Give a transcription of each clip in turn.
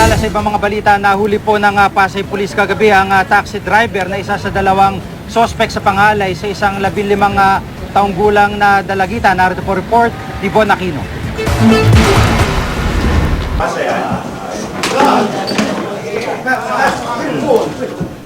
Samantala sa ibang mga balita, nahuli po ng Pasay Police kagabi ang taxi driver na isa sa dalawang sospek sa pangalay sa isang 15 taong gulang na dalagita. Narito po report ni Bon Aquino.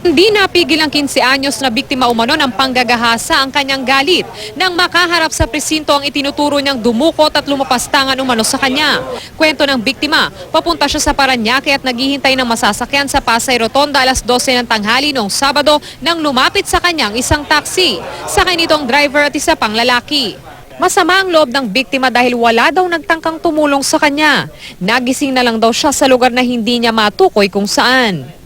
Hindi napigil ang 15 anyos na biktima umano ng panggagahasa ang kanyang galit nang makaharap sa presinto ang itinuturo niyang dumukot at lumapastangan umano sa kanya. Kwento ng biktima, papunta siya sa Parañaque at naghihintay ng masasakyan sa Pasay Rotonda alas 12 ng tanghali noong Sabado nang lumapit sa kanyang isang taxi. Sakay nitong driver at isa pang lalaki. Masama ang loob ng biktima dahil wala daw nagtangkang tumulong sa kanya. Nagising na lang daw siya sa lugar na hindi niya matukoy kung saan.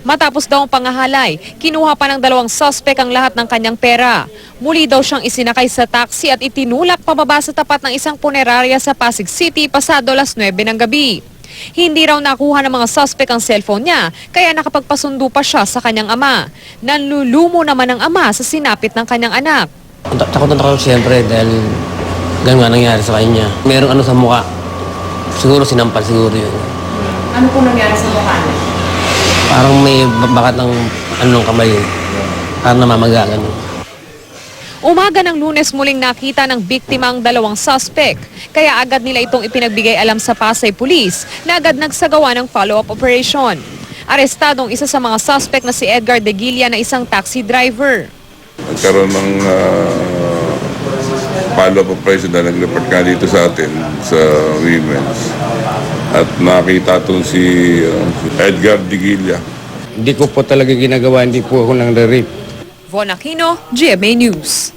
Matapos daw ang pangahalay, kinuha pa ng dalawang suspect ang lahat ng kanyang pera. Muli daw siyang isinakay sa taxi at itinulak pababa sa tapat ng isang punerarya sa Pasig City pasado alas 9 ng gabi. Hindi raw nakuha ng mga suspect ang cellphone niya, kaya nakapagpasundo pa siya sa kanyang ama. Nanlulumo naman ang ama sa sinapit ng kanyang anak. Takot na takot siyempre dahil ganun nga nangyari sa kanya. Merong ano sa mukha. Siguro sinampal siguro yun. Ano po nangyari sa mukha niya? Parang may bakat ng anong kamay. Parang namamagagan. Umaga ng Lunes muling nakita ng biktima ang dalawang suspect. Kaya agad nila itong ipinagbigay alam sa Pasay Police na agad nagsagawa ng follow-up operation. Arestadong isa sa mga suspect na si Edgar De Guilla na isang taxi driver. Nagkaroon ng follow-up operation na nag-report ka dito sa atin sa women's. At nakita itong si Edgar De Guilla. Hindi ko po talaga ginagawa, hindi po ako nang rape. Von Aquino, GMA News.